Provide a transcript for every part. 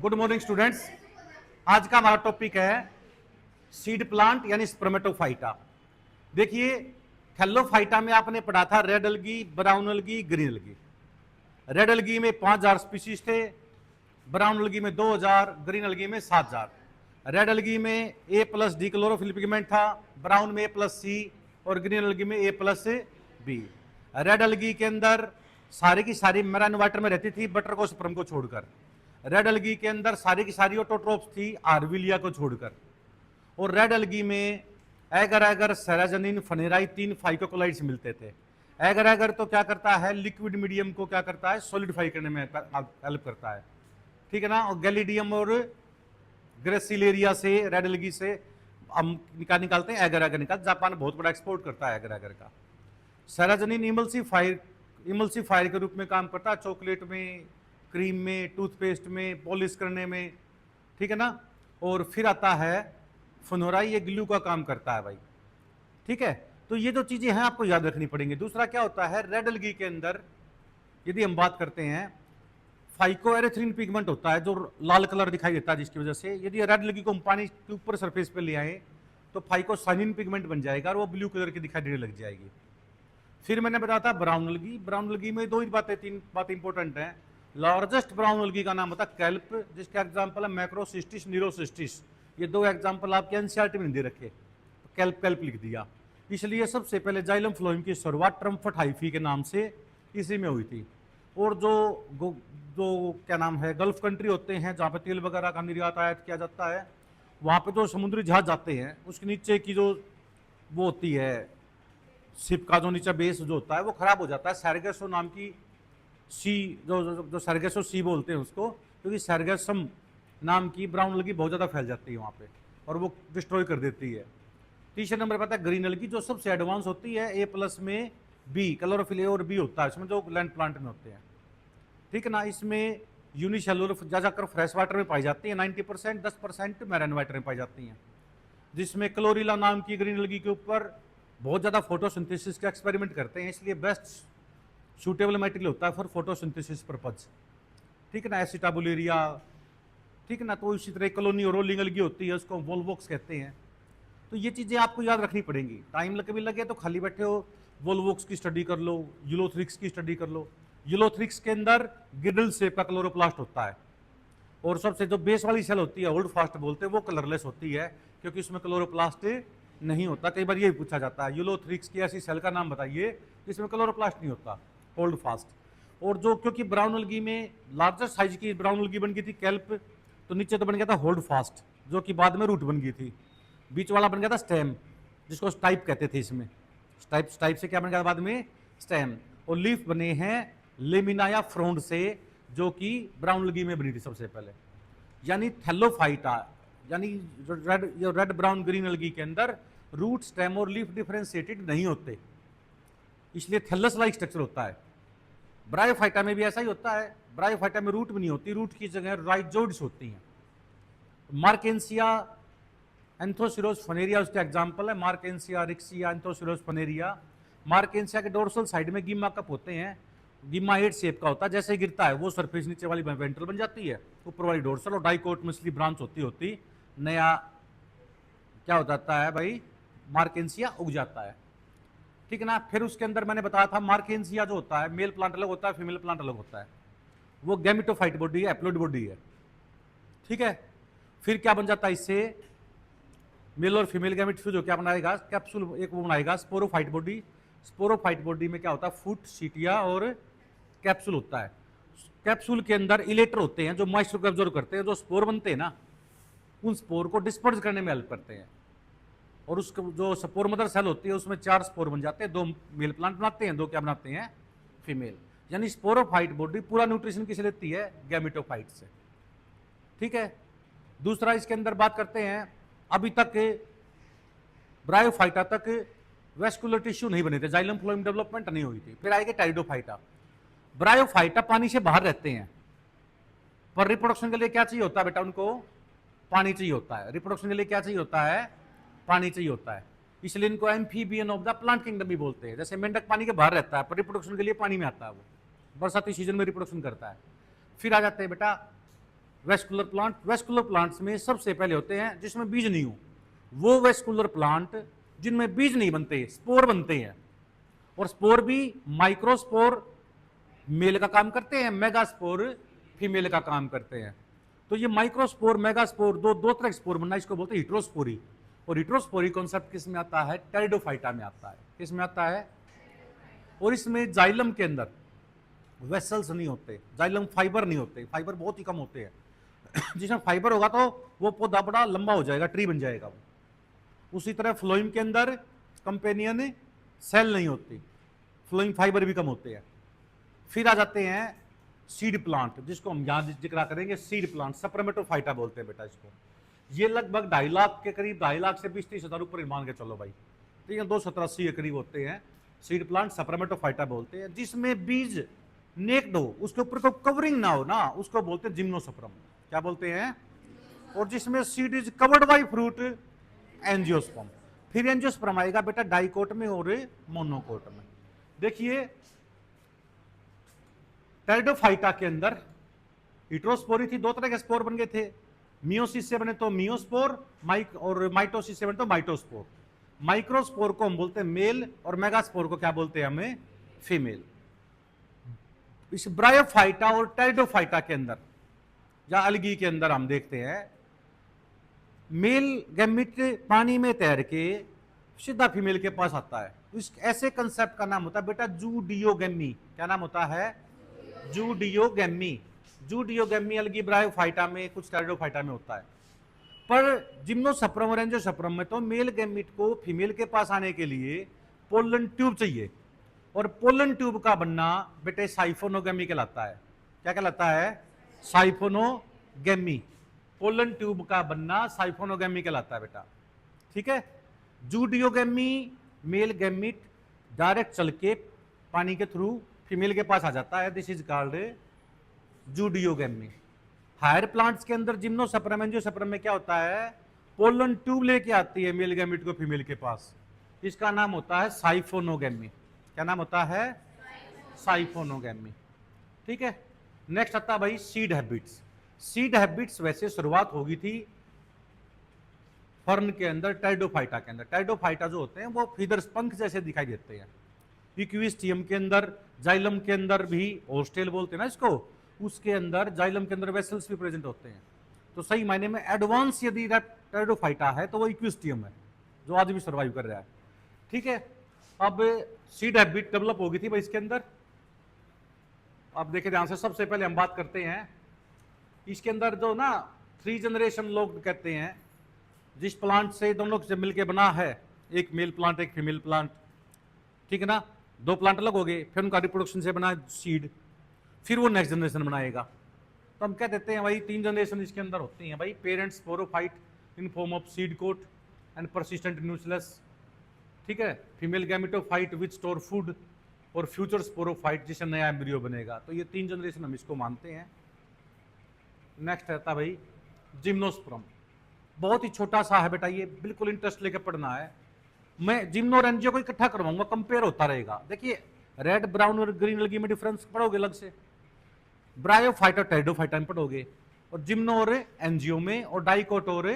Good morning students. आज का हमारा टॉपिक है सीड प्लांट यानी स्पर्मेटोफाइटा। देखिए, थैलोफाइटा में आपने पढ़ा था red algae, brown algae, green algae. Red algae में 5000 स्पीशीज थे, ब्राउन अलगी में 2000, ग्रीन अलगी में 7000। रेड अलगी में ए प्लस डी क्लोरोफिल पिगमेंट था, ब्राउन में ए प्लस सी और ग्रीन अलगी में ए प्लस बी। रेड अलगी के अंदर सारी की सारी मेराइन वाटर में रहती थी, बटर को स्पर्म को छोड़कर। रेड अलगी के अंदर सारी की सारी ऑटोट्रोप्स थी, आर्विलिया को छोड़कर। और रेड अलगी में एगर एगर, सेराजनिन, फनेराई 3 फाइकोकोलाइड्स मिलते थे। एगर एगर तो क्या करता है, लिक्विड मीडियम को क्या करता है, सॉलिडिफाई करने में हेल्प करता है, ठीक है ना। और गैलिडियम और ग्रेसिलेरिया से, रेड अलगी से हम निकालते हैं एगर एगर निकाल। जापान बहुत बड़ा एक्सपोर्ट करता है एगर एगर का। सेराजनिन इमल्सिफायर के रूप में काम करता है, चॉकलेट में, क्रीम में, टूथपेस्ट में, पॉलिश करने में, ठीक है ना। और फिर आता है फनोराई, ये ग्लू का काम करता है भाई, ठीक है। तो ये जो चीजें हैं आपको याद रखनी पड़ेंगी। दूसरा क्या होता है, रेड अलगी के अंदर यदि हम बात करते हैं, फाइकोएरिथ्रिन पिगमेंट होता है जो लाल कलर दिखाई देता है, जिसकी वजह से यदि रेड अलगी को हम पानी के ऊपर सरफेस पे ले आए तो फाइकोसाइनिन पिगमेंट बन जाएगा और वो ब्लू कलर की दिखाई देने लग जाएगी। फिर मैंने बताया था ब्राउन अलगी। ब्राउन अलगी में 2 ही बातें, 3 बातें इंपॉर्टेंट हैं। लार्जेस्ट ब्राउन अलगी का नाम होता है कैल्प, जिसका एग्जांपल है मैक्रोसिस्टिस, न्यूरोसिस्टिस। ये 2 एग्जांपल आपके एनसीईआरटी में दे रखे, कैल्प कैल्प लिख दिया। इसलिए सबसे पहले जाइलम फ्लोएम की शुरुआत ट्रम्फट हाइफी के नाम से इसी में हुई थी। और जो क्या नाम है, गल्फ कंट्री होते हैं जहाँ पे तेल वगैरह का निर्यात आयात किया जाता है, वहाँ पे जो समुद्री जहाज जाते हैं उसके नीचे की जो वो होती है, शिप का जो नीचे बेस जो होता है वो खराब हो जाता है। सैरगेसो नाम की सी, जो सैरगेसो सी बोलते हैं उसको, क्योंकि सैरगेसम नाम की ब्राउन अलगी बहुत ज़्यादा फैल जाती है वहाँ पे और वो डिस्ट्रॉय कर देती है। तीसरे नंबर पर आता है ग्रीन अलगी, जो सबसे एडवांस होती है, ए प्लस में बी, क्लोरोफिल ए और बी होता है इसमें, जो लैंड प्लांट में होते हैं, ठीक है ना। इसमें यूनिसेलुलर ज़्यादातर फ्रेश वाटर में पाई जाती है, 90%, 10% मैराइन वाटर में पाई जाती हैं। जिसमें क्लोरिला नाम की ग्रीन अलगी के ऊपर बहुत ज़्यादा फोटोसिंथेसिस का एक्सपेरिमेंट करते हैं, इसलिए बेस्ट सूटेबल मटेरियल होता है फॉर फोटोसिंथेसिस पर्पज, ठीक है ना। एसिटाबुलेरिया, ठीक है ना। तो इसी तरह कॉलोनी और रोलिंग अलगी होती है, उसको वोल्वोक्स कहते हैं। तो ये चीज़ें आपको याद रखनी पड़ेंगी। टाइम कभी लगे तो खाली बैठे हो, वोल्वोक्स की स्टडी कर लो, यूलोथ्रिक्स की स्टडी कर लो। यूलोथ्रिक्स के अंदर गिडल शेप का क्लोरोप्लास्ट होता है और सबसे जो बेस वाली सेल होती है, होल्ड फास्ट बोलते हैं, वो कलरलेस होती है क्योंकि उसमें क्लोरोप्लास्ट नहीं होता। कई बार ये पूछा जाता है, यूलोथ्रिक्स की ऐसी सेल का नाम बताइए जिसमें क्लोरोप्लास्ट नहीं होता, होल्ड फास्ट। और जो क्योंकि ब्राउन अलगी में लार्जेस्ट साइज की ब्राउन अलगी बन गई थी कैल्प, तो नीचे तो बन गया था होल्ड फास्ट, जो कि बाद में रूट बन गई थी। बीच वाला बन गया था स्टेम, जिसको स्टाइप कहते थे। इसमें स्टाइप से क्या बन गया बाद में, स्टेम। और लीफ बने हैं लेमिना या फ्रोंड से, जो कि ब्राउन अलगी में बनी थी सबसे पहले। यानी थैलोफाइटा, यानी रेड ब्राउन ग्रीन अलगी के अंदर रूट, स्टेम और लीफ डिफरेंशिएटेड नहीं होते, इसलिए थैलस लाइक स्ट्रक्चर होता है। ब्रायोफाइटा में भी ऐसा ही होता है। ब्रायोफाइटा में रूट भी नहीं होती, रूट की जगह राइजोइड्स होती हैं। मार्केंसिया एंथोसिरोस फनेरिया उसके एग्जाम्पल है, मार्केंसिया, रिक्सिया, एंथोसिरोस फनेरिया। मार्केंसिया के डोर्सल साइड में गिम्मा कप होते हैं, गिम्मा 8 शेप का होता है, जैसे गिरता है वो सरफेस नीचे वाली वेंट्रल बन जाती है, ऊपर वाली डोर्सल, और डाइकोट मछली ब्रांच होती नया क्या हो जाता है भाई, मार्केंसिया उग जाता है, ठीक है ना। फिर उसके अंदर मैंने बताया था मार्केंसिया जो होता है, मेल प्लांट अलग होता है, फीमेल प्लांट अलग होता है, वो गैमेटोफाइट बॉडी है, एप्लॉइड बॉडी है, ठीक है। फिर क्या बन जाता है, इससे मेल और फीमेल गैमेट फ्यूज हो क्या बनाएगा, कैप्सूल एक वो बनाएगा, स्पोरोफाइट बॉडी। स्पोरोफाइट बॉडी में क्या होता है, फुट, सीटिया और कैप्सूल होता है। कैप्सूल के अंदर इलेटर होते हैं जो मॉइस्चर को एब्जॉर्ब करते हैं, जो स्पोर बनते हैं ना, उन स्पोर को डिस्पर्स करने में हेल्प करते हैं। और उसको जो स्पोर मदर सेल होती है उसमें 4 स्पोर बन जाते हैं, 2 मेल प्लांट बनाते हैं, 2 क्या बनाते हैं, फीमेल। यानी स्पोरोफाइट बॉडी पूरा न्यूट्रिशन किसे लेती है, गैमेटोफाइट से, ठीक है। दूसरा इसके अंदर बात करते हैं, अभी तक ब्रायोफाइटा तक वेस्कुलर टिश्यू नहीं बने थे, जाइलम फ्लोएम डेवलपमेंट नहीं हुई थी। फिर आएगा टाइडोफाइटा। ब्रायोफाइटा पानी से बाहर रहते हैं, पर रिप्रोडक्शन के लिए क्या चाहिए होता है बेटा, उनको पानी चाहिए होता है। रिप्रोडक्शन के लिए क्या चाहिए होता है, पानी चाहिए होता है, इसलिए इनको amphibian of the plant kingdom भी बोलते हैं। जैसे मेंढक पानी के बाहर रहता है पर रिप्रोडक्शन के लिए पानी में आता है, वो बरसाती सीजन में रिप्रोडक्शन करता है। फिर आ जाते हैं बेटा वेस्कुलर प्लांट्स में सबसे पहले होते हैं जिसमें बीज नहीं हो, वो वेस्कुलर प्लांट जिनमें बीज नहीं बनते, स्पोर बनते हैं। और स्पोर भी माइक्रोस्पोर मेल का काम करते हैं, मेगास्पोर फीमेल का काम करते हैं। तो ये माइक्रोस्पोर मेगास्पोर दो तरह के स्पोर बनना, इसको बोलते हैं हिट्रोस्पोरी। और हिट्रोस्पोरी कॉन्सेप्ट किस में आता है? टेरिडोफाइटा में आता है। किस में आता है? और इसमें जाइलम के अंदर वेसल्स नहीं होते, जाइलम फाइबर नहीं होते, फाइबर बहुत ही कम होते हैं। जिसमें फाइबर होगा तो वो पौधा बड़ा लंबा हो जाएगा, ट्री बन जाएगा वो। उसी तरह फ्लोइम के अंदर कंपेनियन सेल नहीं होती, फ्लोइम फाइबर भी कम होते हैं। फिर आ जाते हैं सीड प्लांट, जिसको हम यहां जिक्र करेंगे सीड प्लांट, सप्रमेटोफाइटा बोलते हैं बेटा इसको। ये लगभग 2.5 लाख के करीब, 2.5 लाख से 20-30 हजार ऊपर मान के चलो भाई, ठीक है, 270-80 के करीब होते हैं सीड प्लांट, सप्रमेटोफाइटा बोलते हैं। जिसमें बीज नेक्ड हो, उसके ऊपर कोई कवरिंग ना हो ना, उसको बोलते हैं जिम्नोस्पर्म। क्या बोलते हैं? और जिसमें seed is covered by fruit, angiosperm. फिर एंजियोस्पर्म आएगा बेटा डाइकोट में और मोनोकोट में। देखिए टेरिडोफाइटा के अंदर हिट्रोस्पोरी थी, दो तरह के स्पोर बन गए थे, मियोसिस से बने तो मियोस्पोर, और माइटोसिस से बने तो माइटोस्पोर। माइक्रोस्पोर को हम बोलते हैं मेल और मेगास्पोर को क्या बोलते हैं हमें? फीमेल। इस ब्रायोफाइटा और टेरिडोफाइटा के अंदर या अलगी के अंदर हम देखते हैं मेल गैमिट पानी में तैर के सीधा फीमेल के पास आता है। इस ऐसे कंसेप्ट का नाम होता है बेटा जूडियोगेमी। क्या नाम होता है? जूडियोगेमी। जूडियोगेमी अलगी ब्रायोफाइटा में, कुछ टेरिडोफाइटा में होता है। पर जिम्नोस्पर्म और एंजियोस्पर्म में तो मेल गैमिट को फीमेल के पास आने के लिए पोलन ट्यूब चाहिए, और पोलन ट्यूब का बनना बेटे साइफोनोगेमी कहलाता है। क्या कहलाता है? साइफोनोगेमी। पोलन ट्यूब का बनना साइफोनोगेमी कहलाता है बेटा, ठीक है। जूडियोगेमी मेल गैमिट डायरेक्ट चल के पानी के थ्रू फीमेल के पास आ जाता है, this is called zooidogamy. Higher plants के अंदर जिम्नोस्पर्म एंजियोस्पर्म में क्या होता है? पोलन ट्यूब लेके आती है मेल गैमिट को फीमेल के पास, इसका नाम होता है साइफोनोगेमी। क्या नाम होता है? साइफोनोगेमी, ठीक है। नेक्स्ट आता है भाई सीड हैबिट्स। सीड हैबिट्स वैसे शुरुआत होगी थी फर्न के अंदर, टेरिडोफाइटा के अंदर। टेरिडोफाइटा जो होते हैं वो फीदर्स, पंख जैसे दिखाई देते हैं। इक्विस्टियम के अंदर, जाइलम के अंदर भी, होस्टेल बोलते हैं ना इसको, उसके अंदर जाइलम के अंदर वेसल्स भी प्रेजेंट होते हैं। तो सही मायने में एडवांस यदि टेरिडोफाइटा है तो वो इक्विस्टियम है जो आज भी सर्वाइव कर रहा है, ठीक है। अब सीड हैबिट डेवलप होगी थी भाई इसके अंदर। अब देखिए ध्यान से, सबसे पहले हम बात करते हैं इसके अंदर जो ना 3 जनरेशन लोग कहते हैं, जिस प्लांट से दोनों से मिलके बना है, एक मेल प्लांट एक फीमेल प्लांट, ठीक है ना। 2 प्लांट अलग हो गए, फिर उनका रिप्रोडक्शन से बना सीड, फिर वो नेक्स्ट जनरेशन बनाएगा। तो हम क्या देते हैं भाई 3 जनरेशन इसके अंदर होती हैं भाई। Parents sporophyte in form of seed coat and persistent nucleus, ठीक है। Female gametophyte which store food, और फ्यूचर स्पोरोफाइट जिससे नया एम्ब्रियो बनेगा। तो ये 3 जनरेशन हम इसको मानते हैं। नेक्स्ट रहता भाई जिम्नोस्पर्म, बहुत ही छोटा सा है बेटा, ये बिल्कुल इंटरेस्ट लेके पढ़ना है। मैं जिम्नो और एंजियो को इकट्ठा करवाऊंगा, कंपेयर होता रहेगा। देखिए रेड ब्राउन और ग्रीन अलगी में डिफरेंस पढ़ोगे अलग से, ब्रायोफाइटा टेरिडोफाइटा में पढ़ोगे, और जिम्नो और एंजियो में, और डाइकोट और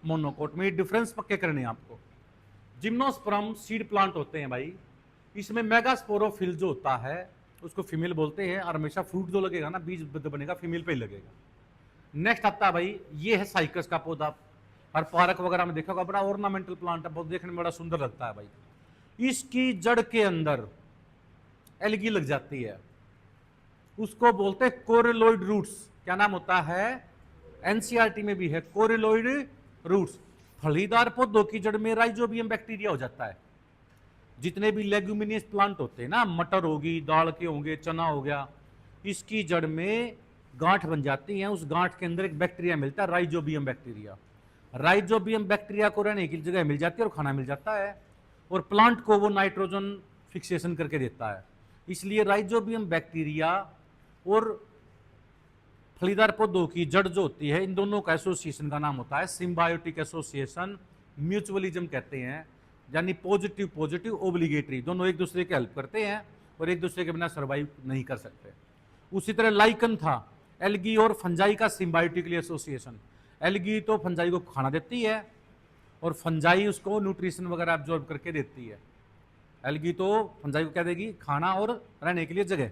मोनोकोट में डिफरेंस पक्के करने हैं आपको। जिम्नोस्पर्म सीड प्लांट होते हैं भाई, इसमें मेगास्पोरोफिल जो होता है उसको फीमेल बोलते हैं, और हमेशा फ्रूट जो लगेगा ना, बीज बनेगा फीमेल पे ही लगेगा। नेक्स्ट आता है भाई, ये है साइकस का पौधा, और पार्क वगैरह में देखा होगा, बड़ा ऑर्नामेंटल प्लांट है, बहुत देखने में बड़ा सुंदर लगता है भाई। इसकी जड़ के अंदर एलगी लग जाती है, उसको बोलते हैं कोरिलोइड रूट्स। क्या नाम होता है? एनसीईआरटी में भी है कोरिलोइड रूट्स। फलीदार पौधों की जड़ में राइजोबियम बैक्टीरिया हो जाता है। जितने भी लेग्यूमिनियस प्लांट होते हैं ना, मटर होगी, दाल के होंगे, चना हो गया, इसकी जड़ में गांठ बन जाती है, उस गांठ के अंदर एक बैक्टीरिया मिलता है राइजोबियम बैक्टीरिया। राइजोबियम बैक्टीरिया को रहने की जगह मिल जाती है और खाना मिल जाता है, और प्लांट को वो नाइट्रोजन फिक्सेशन करके देता है। इसलिए राइजोबियम बैक्टीरिया और फलीदार पौधों की जड़ जो होती है, इन दोनों का एसोसिएशन का नाम होता है सिम्बायोटिक एसोसिएशन, म्यूचुअलिज्म कहते हैं। यानी पॉजिटिव पॉजिटिव ओब्लिगेटरी, दोनों एक दूसरे की हेल्प करते हैं और एक दूसरे के बिना सर्वाइव नहीं कर सकते। उसी तरह लाइकन था, एल्गी और फंजाई का सिम्बायोटिकली एसोसिएशन। एल्गी तो फंजाई को खाना देती है और फंजाई उसको न्यूट्रिशन वगैरह एब्जॉर्ब करके देती है। एल्गी तो फंजाई को क्या देगी, खाना और रहने के लिए जगह,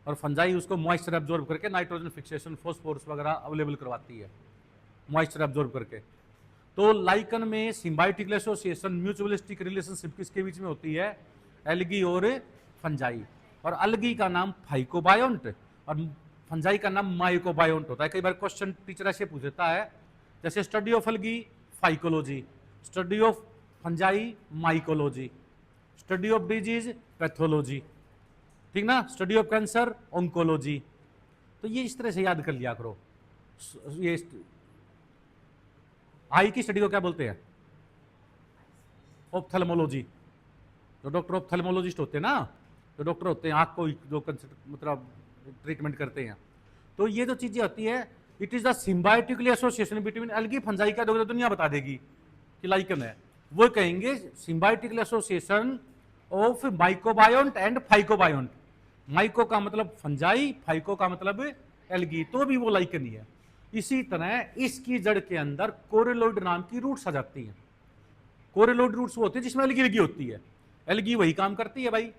और फंजाई उसको मॉइस्चर एब्जॉर्ब करके नाइट्रोजन फिक्सेशन, फॉस्फोरस वगैरह अवेलेबल करवाती है मॉइस्चर एब्जॉर्ब करके। तो लाइकन में सिम्बायोटिक एसोसिएशन, म्यूचुअलिस्टिक रिलेशनशिप किसके बीच में होती है, एल्गी और फंजाई। और अलगी का नाम फाइकोबायोंट और फंजाई का नाम माइकोबायोंट होता है। कई बार क्वेश्चन टीचर ऐसे पूछ देता है, जैसे study of algae phycology, study of fungi mycology, study of disease pathology, ठीक ना, स्टडी ऑफ कैंसर ऑन्कोलॉजी। तो ये इस तरह से याद कर लिया करो। ये आई की स्टडी को क्या बोलते हैं, ऑप्थेल्मोलॉजी। जो डॉक्टर ऑप्थेल्मोलॉजिस्ट होते हैं ना, जो डॉक्टर होते हैं आंख को जो मतलब ट्रीटमेंट करते हैं, तो ये जो चीजें होती है, it is the symbiotically association between algae fungi का दुनिया बता देगी कि लाइकन है, वो कहेंगे symbiotical association of mycobiont and phycobiont. Myco का मतलब फंजाई, फाइको का मतलब एल्गी, तो भी वो लाइकन ही है। इसी तरह इसकी जड़ के अंदर कोरेलोइड नाम की रूट्स आ जाती हैं। कोरेलोइड रूट्स वो होती है जिसमें एल्गी लगी होती है। एल्गी वही काम करती है भाई,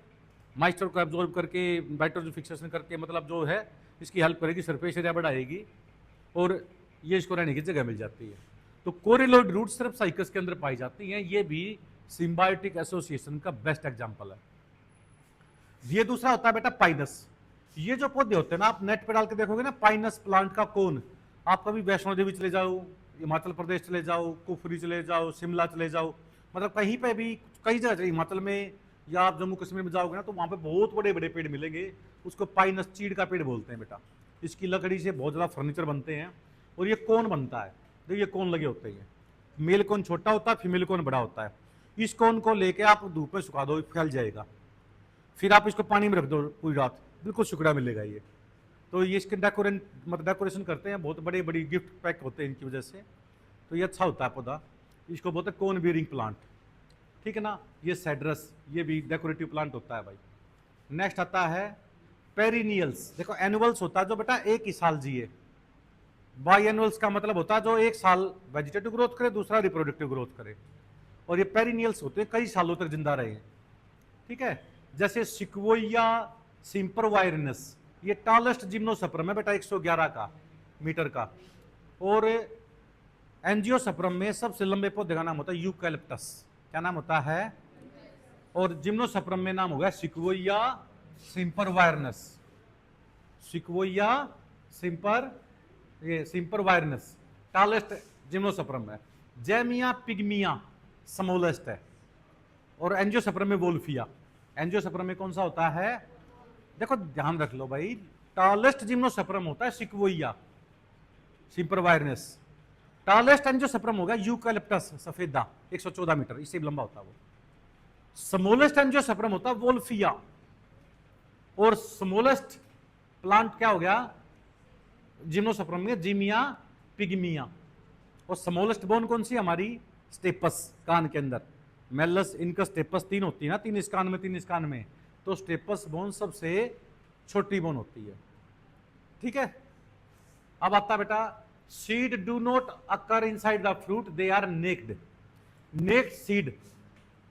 मॉइस्चर को एब्जॉर्ब करके, नाइट्रोजन फिक्सेशन करके, मतलब जो है इसकी हेल्प करेगी, सरफेस एरिया बढ़ाएगी और ये इसको रहने की जगह मिल जाती है। तो कोरेलोइड रूट सिर्फ साइकस के अंदर पाई जाती हैं। ये भी सिम्बायोटिक एसोसिएशन का बेस्ट एग्जांपल है। ये दूसरा होता है बेटा पाइनस। ये जो पौधे होते हैं ना, आप नेट पे डाल के देखोगे ना, पाइनस प्लांट का कोन, आप कभी वैष्णो देवी चले जाओ, हिमाचल प्रदेश चले जाओ, कुफरी चले जाओ, शिमला चले जाओ, मतलब कहीं पे भी, कई जगह हिमाचल में या आप जम्मू कश्मीर में जाओगे ना, तो वहाँ पे बहुत बड़े बड़े पेड़ मिलेंगे। उसको पाइनस चीड़ का पेड़ बोलते हैं बेटा। इसकी लकड़ी से बहुत ज़्यादा फर्नीचर बनते हैं और ये कोन बनता है। देखिए ये कोन लगे होते हैं, मेल कोन छोटा होता है, फीमेल कोन बड़ा होता है। इस कोन को लेके आप धूप में सुखा दो, फैल जाएगा। फिर आप इसको पानी में रख दो पूरी रात, बिल्कुल सुखड़ा मिलेगा ये। तो ये इसके डेकोरेशन करते हैं, बहुत बड़े बड़ी गिफ्ट पैक होते हैं इनकी वजह से। तो ये अच्छा होता है पौधा, इसको बोलते हैं कोन बियरिंग प्लांट, ठीक है ना। ये सेड्रस, ये भी डेकोरेटिव प्लांट होता है भाई। नेक्स्ट आता है पेरिनियल्स। देखो एनुअल्स होता है जो बेटा एक ही साल जिए, बाई एनुअल्स का मतलब होता है जो एक साल वेजिटेटिव ग्रोथ करे, दूसरा रिप्रोडक्टिव ग्रोथ करे। और ये पेरिनियल्स होते हैं कई सालों तक जिंदा रहे, ठीक है। जैसे सिक्वोया सिम्परवायरनस, ये टॉलेस्ट जिम्नोस्पर्म है बेटा, 111 का मीटर का। और एंजियोस्पर्म में सबसे लंबे पौधे का नाम होता है यूकैलिप्टस। क्या नाम होता है? और जिम्नोस्पर्म में नाम होगा सिक्वोया सिम्परवायरनस, सिक्वोया सिम्परवायरनस टॉलेस्ट जिम्नोस्पर्म है। जेमिया पिग्मिया स्मॉलेस्ट है। और एंजियोस्पर्म में वोल्फिया। एंजियोस्पर्म में कौन सा होता है? देखो ध्यान रख लो भाई, टॉलेस्ट जिम्नोस्पर्म होता है सिक्वोया सिम्परवायरनस। टॉलेस्ट एंजियोस्पर्म होगा यूकैलिप्टस सफेदा, 114 मीटर, इससे भी लंबा होता है वो। स्मॉलेस्ट एंजियोस्पर्म होता है वोल्फिया। और स्मॉलेस्ट प्लांट क्या हो गया जिम्नोस्पर्म में? जीमिया पिग्मिया। और स्मॉलेस्ट बोन कौन सी हमारी? स्टेपस, कान के अंदर। मेलस इनका स्टेपस 3 होती है ना, 3 इस कान में 3 इस कान में, तो स्टेपस बोन सबसे छोटी बोन होती है, ठीक है। अब आता बेटा seed do not occur inside the fruit, they are naked. Naked seed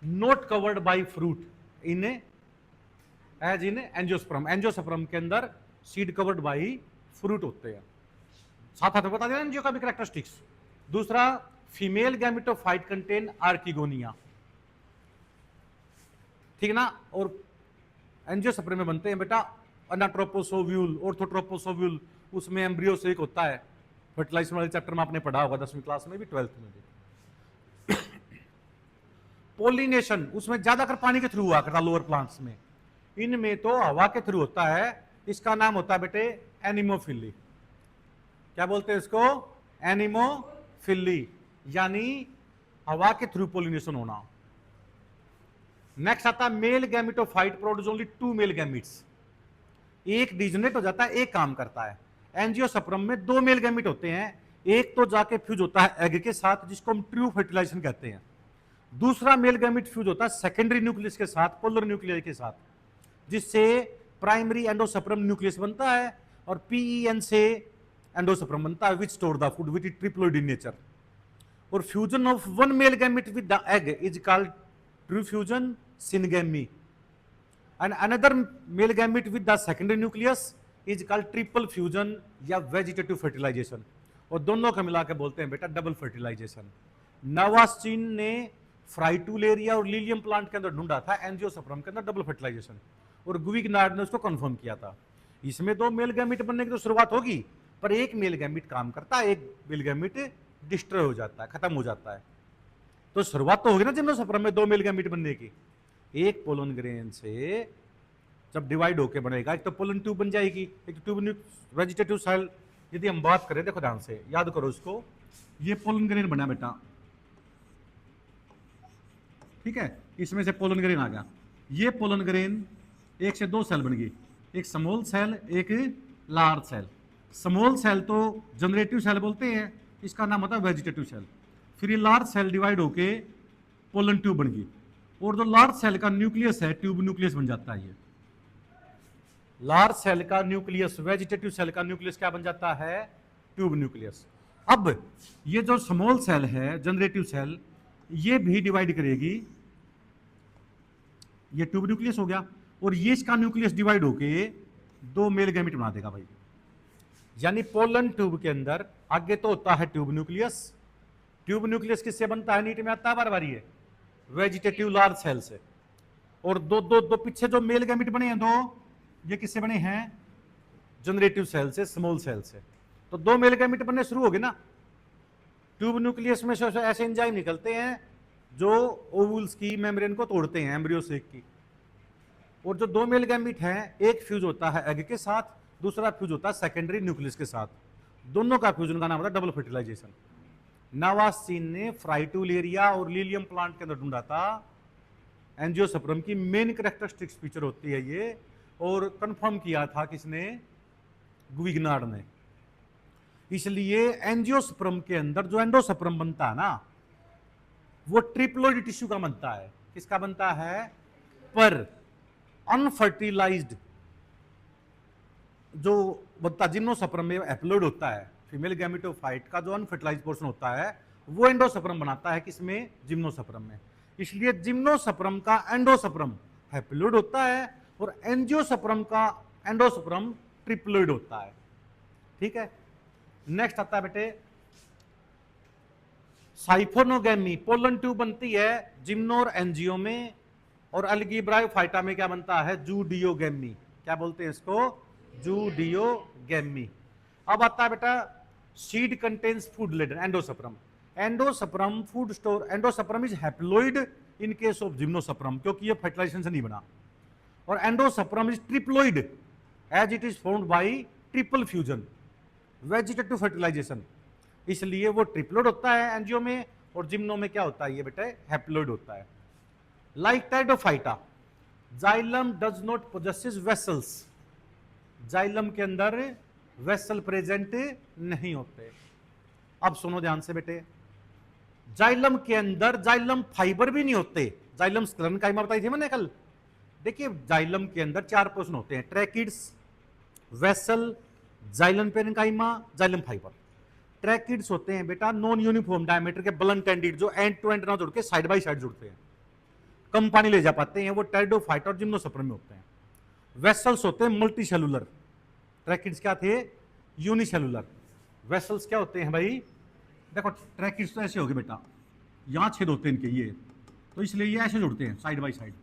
not covered by fruit in as in angiosperm. Angiosperm के अंदर सीड कवर्ड बाय फ्रूट होते हैं। साथ साथ बता देना एंजियो का भी कैरेक्टरिस्टिक्स। दूसरा फीमेल गैमेटोफाइट कंटेन आर्किगोनिया, ठीक ना। और एंजियोस्पर्म में बनते हैं बेटा अनाट्रोपोसोव्यूल, ऑर्थोट्रोपोसोव्यूल, उसमें एम्ब्रियो से एक होता है। फर्टिलाइजेशन वाले चैप्टर में आपने पढ़ा होगा 10वीं क्लास में भी, 12th में भी। पोलिनेशन उसमें ज्यादातर पानी के थ्रू हुआ करता लोअर प्लांट्स में, इनमें तो हवा के थ्रू होता है। इसका नाम होता है बेटे एनिमोफिली। क्या बोलते हैं इसको? एनिमोफिली, यानी हवा के थ्रू पोलिनेशन होना। नेक्स्ट आता है male gametophyte produce only 2 male gametes. एक डिजनरेट हो जाता है, एक काम करता है। एंजियोस्पर्म में 2 मेल गैमीट होते हैं, एक तो जाके फ्यूज होता है एग के साथ, जिसको हम ट्रू फर्टिलाइजेशन कहते हैं। दूसरा मेल गैमीट फ्यूज होता है सेकेंडरी न्यूक्लियस के साथ, पोलर न्यूक्लियस के साथ, जिससे प्राइमरी एंडोस्पर्म न्यूक्लियस बनता है। और PEN से एंडोसपर्म बनता है which store the food which is triploid in nature. और fusion of one male gamete with the egg is called true fusion syngamy and another male gamete with the secondary nucleus is called triple fusion या vegetative fertilization. और दोनों का मिला के बोलते हैं बेटा डबल फर्टिलाइजेशन। नवास्टीन ने फ्राइटुलेरिया और लीलियम प्लांट के अंदर ढूंढा था एंजियोस्पर्म के अंदर डबल फर्टिलाइजेशन, और गुविग्नार्ड ने उसको कंफर्म किया था। इसमें दो मेल गैमेट बनने की तो शुरुआत होगी, पर एक मेल गैमेट काम करता है, एक मेल गैमेट डिस्ट्रॉय हो जाता है, खत्म हो जाता है। तो शुरुआत तो होगी ना जिम्नोस्पर्म में दो मेल गैमेट बनने की। एक पोलन ग्रेन से जब डिवाइड होकर बनेगा, एक तो पोलन ट्यूब बन जाएगी, एक तो ट्यूब वेजिटेटिव सेल। यदि हम बात करें, देखो ध्यान से याद करो इसको, ये पोलन ग्रेन बना बेटा, ठीक है, इसमें से पोलन ग्रेन आ गया। ये पोलन ग्रेन एक से दो सेल बन गई, एक स्मॉल सेल एक लार्ज सेल। स्मॉल सेल तो जनरेटिव सेल बोलते हैं, इसका नाम होता है वेजिटेटिव सेल। फिर ये लार्ज सेल डिवाइड होके पोलन ट्यूब बन गई, और जो लार्ज सेल का न्यूक्लियस है ट्यूब न्यूक्लियस बन जाता है। ये लार्ज सेल का न्यूक्लियस, वेजिटेटिव सेल का न्यूक्लियस क्या बन जाता है? Tube nucleus. अब ये जो स्मॉल सेल है जनरेटिव सेल, ये भी डिवाइड करेगी, ये ट्यूब न्यूक्लियस हो गया, और ये इसका न्यूक्लियस डिवाइड होके दो मेल गैमेट बना देगा भाई। यानी पोलन ट्यूब के अंदर आगे तो होता है ट्यूब न्यूक्लियस। ट्यूब न्यूक्लियस किससे बनता है? नीट में आता है बार बार, ये वेजिटेटिव लार्ज सेल से। और दो दो दो पीछे जो मेल गैमेट बने हैं दो, ये किससे बने हैं? जनरेटिव सेल से, स्मॉल सेल से। तो दो मेल गैमेट बनने शुरू हो गए ना। ट्यूब न्यूक्लियस में से ऐसे एंजाइम निकलते हैं जो ओवुल्स की मेम्ब्रेन को तोड़ते हैं, एम्ब्रियो सेक की। और जो दो मेल गैमेट हैं, एक फ्यूज होता है एग के साथ, दूसरा फ्यूज होता है सेकेंडरी न्यूक्लियस के साथ। दोनों का फ्यूजन का नाम होता है डबल फर्टिलाइजेशन। नवास्टीन ने फ्राइटुलेरिया और लीलियम प्लांट के अंदर ढूंढा था। एंजियोस्पर्म की मेन कैरेक्टरिस्टिक्स फीचर होती है ये, और कंफर्म किया था किसने? गुविग्नार्ड ने। इसलिए एंजियोस्पर्म के अंदर जो एंडोस्पर्म बनता है ना, वो ट्रिप्लोइड टिश्यू का बनता है। किसका बनता है? पर अनफर्टिलाइज्ड जो बनता जिम्नोस्पर्म में हैप्लोइड होता है, फीमेल गैमेटोफाइट का जो अनफर्टिलाइज्ड पोर्शन होता है, वो एंडोस्पर्म बनाता है। किसमें? जिम्नोस्पर्म में। इसलिए जिम्नोस्पर्म का एंडोस्पर्म हैप्लोइड होता है, और एंजियोस्पर्म का एंडोस्पर्म ट्रिप्लोइड होता है। ठीक है। नेक्स्ट आता है बेटे साइफोनोगेमी। पोलन ट्यूब बनती है जिम्नो और एंजियो में, और अल्गीब्रायोफाइटा में क्या बनता है? जूडियोगेमी। क्या बोलते हैं इसको? जूडियोगेमी। अब आता है बेटा सीड कंटेन्स फूड लेडर, endosperm. Endosperm food store. Endosperm is haploid in case of gymnosperm, क्योंकि ये फर्टिलाइजेशन से नहीं बना। और endosperm is triploid as it is found by triple fusion, vegetative fertilization. इसलिए वो ट्रिप्लोइड होता है एंजियो में, और जिम्नो में क्या होता है? ये बेटा हैप्लोइड होता है। Like pteridophyta, xylem does not possesses vessels. Xylem के अंदर वेसल प्रेजेंट नहीं होते। अब सुनो ध्यान से बेटे, जाइलम के अंदर जाइलम फाइबर भी नहीं होते। जाइलम स्क्लेरन का बताई थी मैंने कल। देखिए जाइलम के अंदर चार पोर्शन होते हैं, tracheids, vessel, xylem parenchyma, xylem fibre. Tracheids होते हैं बेटा नॉन यूनिफॉर्म डायमीटर के ब्लंट एंडेड, जो एंड टू एंड ना जुड़ के साइड बाय साइड जुड़ते हैं, कम पानी ले जा पाते हैं। वो टेरिडोफाइटा और जिम्नोस्पर्म में होते हैं। वेसल्स होते हैं मल्टी सेलुलर। ट्रैकिड्स क्या थे? यूनिसेलुलर। वेसल्स क्या होते हैं भाई? देखो ट्रैकिड्स तो ऐसे हो गए बेटा, यहां छेद होते हैं इनके ये, तो इसलिए ये ऐसे जुड़ते हैं साइड बाय साइड,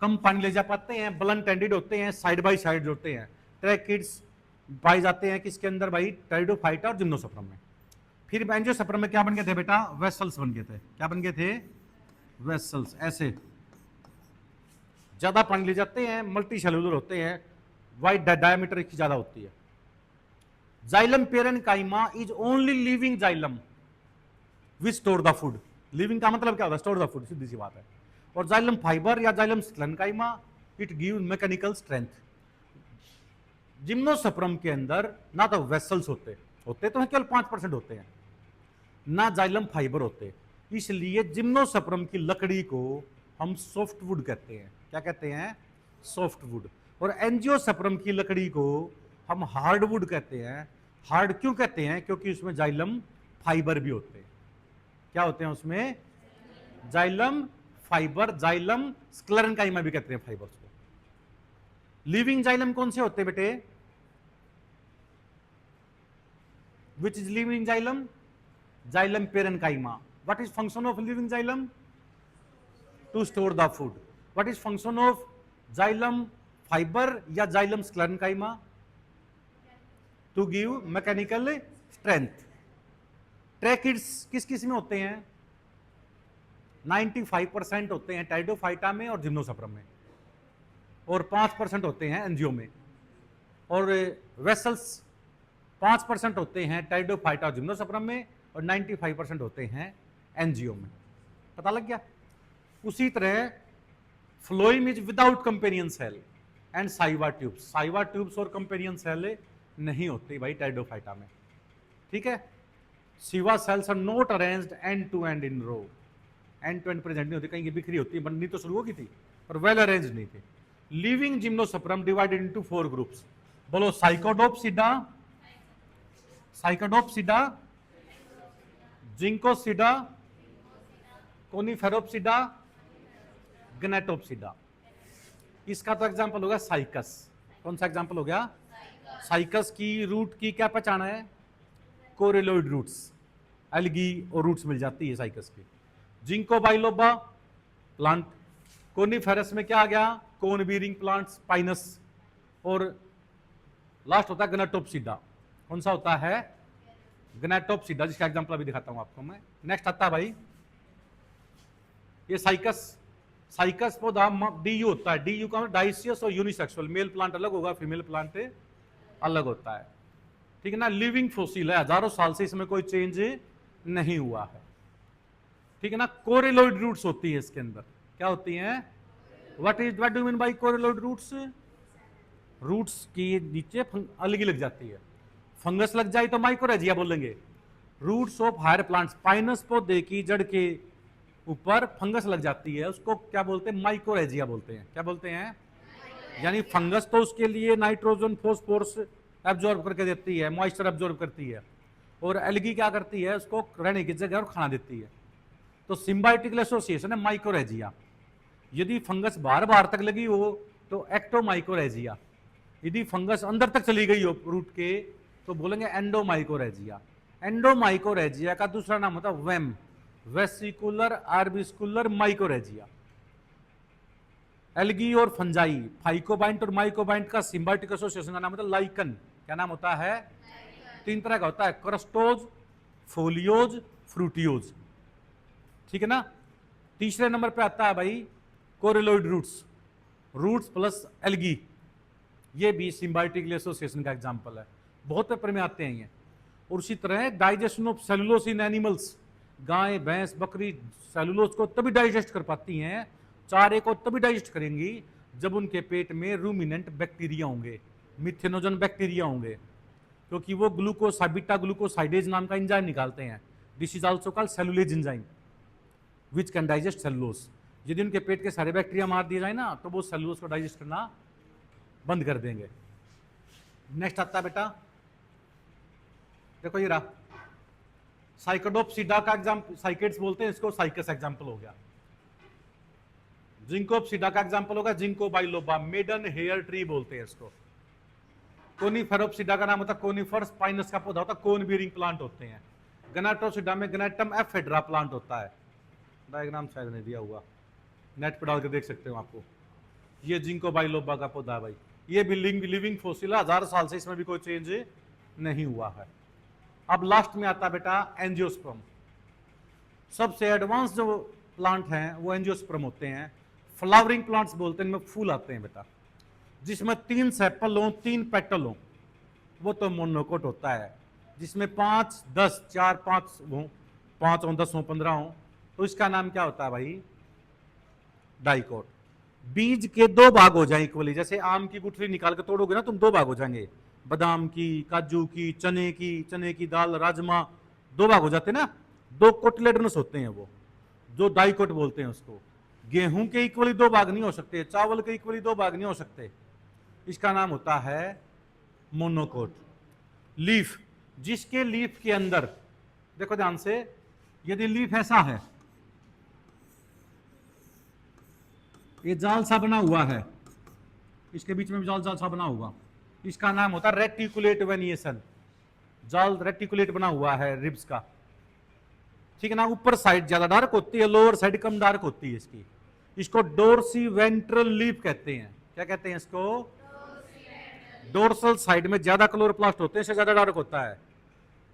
कम पानी ले जा पाते हैं, ब्लंट एंडेड होते हैं, साइड बाय साइड जुड़ते हैं। ट्रैकिड्स पाए जाते हैं किसके अंदर भाई? टेरिडोफाइटा और जिम्नोस्पर्म में। फिर एंजियोस्पर्म में क्या बन गए थे बेटा? वेसल्स बन गए थे। क्या बन गए थे? वेसल्स। ऐसे ज्यादा पानी ले जाते हैं, मल्टी सेलुलर होते हैं, वाइड डायमीटर की ज्यादा होती है। Xylem parenchyma is only living xylem which store the food. Living का मतलब क्या होता है? स्टोर द फूड, सीधी सी बात है। और जाइलम फाइबर या xylem sclerenchyma it give mechanical strength. Gymnosperm के अंदर ना तो वेसल्स होते तो हैं, केवल 5% होते हैं, ना जाइलम फाइबर होते। इसलिए जिम्नोस्पर्म की लकड़ी को हम सॉफ्टवुड कहते हैं। क्या कहते हैं? सॉफ्टवुड। और एंजियोस्पर्म की लकड़ी को हम हार्डवुड कहते हैं। हार्ड क्यों कहते हैं? क्योंकि उसमें जाइलम फाइबर भी होते हैं। क्या होते हैं उसमें? जाइलम फाइबर, जाइलम स्क्लेरेंकाइमा भी कहते हैं फाइबर्स को। लिविंग जाइलम कौन से होते हैं बेटे? Which is living xylem? Xylem parenchyma. What is function of living xylem? To store the food. What is function of xylem fibre या xylem sclerenchyma? To give mechanical strength. Tracheids किस किस में होते हैं? 95% होते हैं टाइडोफाइटा में और जिम्नोस्पर्म में, और 5% होते हैं एंजियो में। और वेसल्स 5% होते हैं टाइडोफाइटा और जिम्नोस्पर्म में, और 95% होते हैं एंजियो में। पता लग गया? उसी तरह phloem is without companion cell and sieve tubes. Sieve tubes और कंपेनियन सेल नहीं होते भाई टाइडोफाइटा में, ठीक है। Sieve cells are not arranged end to end in row. End to end present नहीं होती, कहीं की बिखरी होती है, बननी तो शुरू होगी थी पर वेल अरेंज नहीं थे। Living gymnosperm divided into 4 groups. बोलो साइकोडोप्सिडा, साइकोडोप्सिडा, जिंकोसिडा, कोनिफेरोप्सिडा, गनेटोप्सिडा। इसका तो एग्जांपल होगा साइकस। कौन सा एग्जांपल हो गया? साइकस की रूट की क्या पहचान है? कोरेलोइड रूट्स, एल्गी और रूट्स मिल जाती है साइकस की। Ginkgo biloba plant. कोनिफेरस में क्या आ गया? कोन बीरिंग प्लांट्स, पाइनस। और लास्ट होता है गनेटोप्सिडा। कौन सा होता है? गनेटोप्सिडा, जिसका एग्जांपल अभी दिखाता हूं आपको मैं। नेक्स्ट आता है भाई ये साइकस। साइकस पौधा डीयू होता है। डीयू का डाइसियस और यूनिसेक्सुअल। मेल प्लांट अलग होगा, फीमेल प्लांट अलग होता है, ठीक है ना। लिविंग फोसिल है, हजारों साल से इसमें कोई चेंज नहीं हुआ है, ठीक है ना। कोरेलोइड रूट्स होती है इसके अंदर। क्या होती हैं? What do mean by coralloid roots? Roots की नीचे अलगी लग जाती है। फंगस लग जाए तो माइकोरेजिया बोलेंगे। Roots of higher plants, pinus पौधे की जड़ के ऊपर फंगस लग जाती है, उसको क्या बोलते हैं? माइकोरेजिया बोलते हैं। क्या बोलते हैं? यानी फंगस तो उसके लिए नाइट्रोजन फॉस्फोरस एब्जॉर्ब करके देती है, मॉइस्चर एब्जॉर्ब करती है, और एल्गी क्या करती है? उसको रहने की जगह और खाना देती है। तो सिम्बायोटिक एसोसिएशन है माइकोरेजिया। यदि फंगस बाहर बाहर तक लगी हो तो एक्टोमाइकोरेजिया। यदि फंगस अंदर तक चली गई हो रूट के तो बोलेंगे एंडोमाइकोरेजिया। एंडोमाइकोरेजिया का दूसरा नाम होता है वेम, वेसिकुलर आर्बिस्कुलर माइकोरेजिया। एल्गी और फंजाई, फाइकोबाइंट और माइकोबाइंट का सिम्बायोटिक एसोसिएशन का नाम होता है लाइकन। क्या नाम होता है? 3 तरह का होता है, क्रस्टोज, फोलियोज, फ्रूटियोज, ठीक है ना। तीसरे नंबर पे आता है भाई coralloid roots. Roots plus algae, ये भी सिम्बायोटिक एसोसिएशन का एग्जांपल है। बहुत पेपर में आते हैं ये। और उसी तरह digestion of cellulose in animals. गाय, भैंस, बकरी सेलुलोज को तभी डाइजेस्ट कर पाती हैं, चारे को तभी डाइजेस्ट करेंगी जब उनके पेट में रूमिनेंट बैक्टीरिया होंगे, मिथेनोजन बैक्टीरिया होंगे, क्योंकि वो ग्लूकोज बीटा ग्लूकोसाइडेज नाम का एंजाइम निकालते हैं। This is also called cellulase enzyme which can digest cellulose. यदि उनके पेट के सारे बैक्टीरिया मार दिए जाए ना तो वो सेलुलोज को डाइजेस्ट करना बंद कर देंगे। नेक्स्ट आता है बेटा, देखो ये रहा साइकोडोप्सिडा का एग्जांपल, साइकेड्स बोलते हैं इसको, साइकस एग्जांपल हो गया। जिंकोप्सिडा का एग्जांपल होगा ginkgo biloba, maiden hair tree बोलते हैं इसको। कोनिफेरोप्सिडा का नाम होता है कोनिफर्स, पाइनस का पौधा होता है, कोन बीरिंग प्लांट होते हैं। गनाटोसिडा में गनेटम एफेड्रा प्लांट होता है। डायग्राम शायद नहीं दिया हुआ, नेट पर डाल के देख सकते हो आपको। ये जिंको बाइलोबा का पौधा है भाई, ये भी लिविंग फोसिल, 1000 साल से इसमें भी कोई चेंज नहीं हुआ है। अब लास्ट में आता है बेटा एंजियोस्पर्म। सबसे एडवांस जो प्लांट हैं वो एंजियोस्पर्म होते हैं। फ्लावरिंग प्लांट्स बोलते हैं, इनमें फूल आते हैं बेटा, जिसमें 3 सेपल हो, 3 पेटल हो, वो तो मोनोकोट होता है। जिसमें 5, 10, 4, 5 हो, 5 हो, 10 हो, 15 हो, तो इसका नाम क्या होता है भाई? डाइकोट। बीज के 2 भाग हो जाए इक्वली, जैसे आम की गुठली निकाल के तोड़ोगे ना तुम, 2 भाग हो जाएंगे, बादाम की, काजू की, चने की दाल, राजमा, 2 भाग हो जाते हैं ना। 2 कोटिलेडनस होते हैं वो, जो डाइकोट बोलते हैं उसको। गेहूं के इक्वली 2 भाग नहीं हो सकते, चावल के इक्वली 2 भाग नहीं हो सकते, इसका नाम होता है मोनोकोट। लीफ, जिसके लीफ के अंदर देखो ध्यान से, यदि लीफ ऐसा है, ये जाल सा बना हुआ है, इसके बीच में जाल जाल सा बना हुआ, इसका नाम होता है रेटिकुलेट वेनिएशन। जाल रेटिकुलेट बना हुआ है रिब्स का, ठीक है ना। ऊपर साइड ज्यादा डार्क होती है, लोअर साइड कम डार्क होती है इसकी। इसको डोर्सी वेंट्रल लीफ कहते हैं। क्या कहते हैं इसको? डोर्सल साइड में ज्यादा क्लोरोप्लास्ट होते हैं, इससे ज्यादा डार्क होता है।